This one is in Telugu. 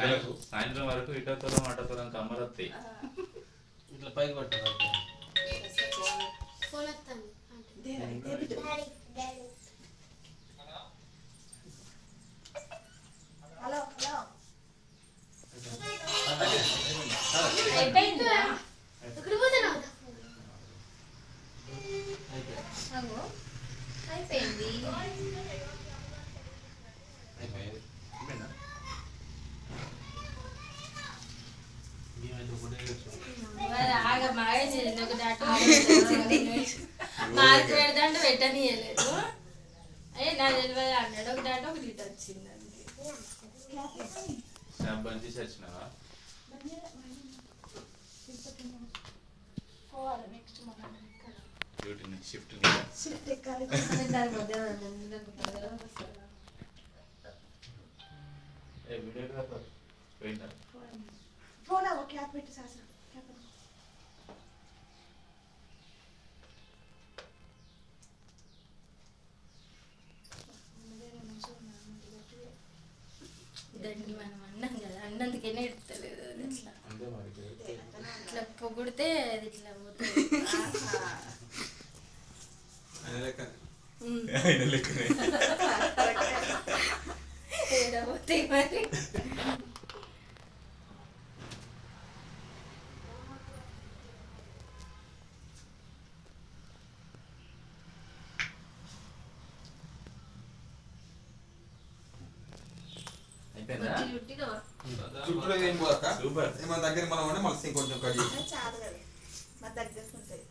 సాయంత్రం వరకు ఇటతరం అటతరం కమ్మలు వస్తాయి. ఇట్లా పైకి పట్టారు. హలో హలో అయిపోయిందా? అయిపోయింది. ఆగ మాగే ఒకటి అటు మార్క్ పెడతాంటే పెట్టనీయలేదు. అయ్యే నా తెలియదు అన్నాడు. ఒకటి అటు ఒకటి ఇటు వచ్చింది. బంద్ చేసి వచ్చినావా? షిఫ్ట్ వీడియోగ్రాఫర్ పోయిందా? ఫోన్ క్యాప్ పెట్టి శాసన దానికి మనం అన్నాం కదా, అన్నందుకైనా ఎడతలేదు. అది ఇట్లా పొగిడితే అది ఇట్లా పోతే మరి చుట్టూ ఏం పోదక్క మన దగ్గర మనం మళ్ళీ ఇంకొంచెం కట్ చేసి చాలా కదా మా దగ్గర ఉంటాయి.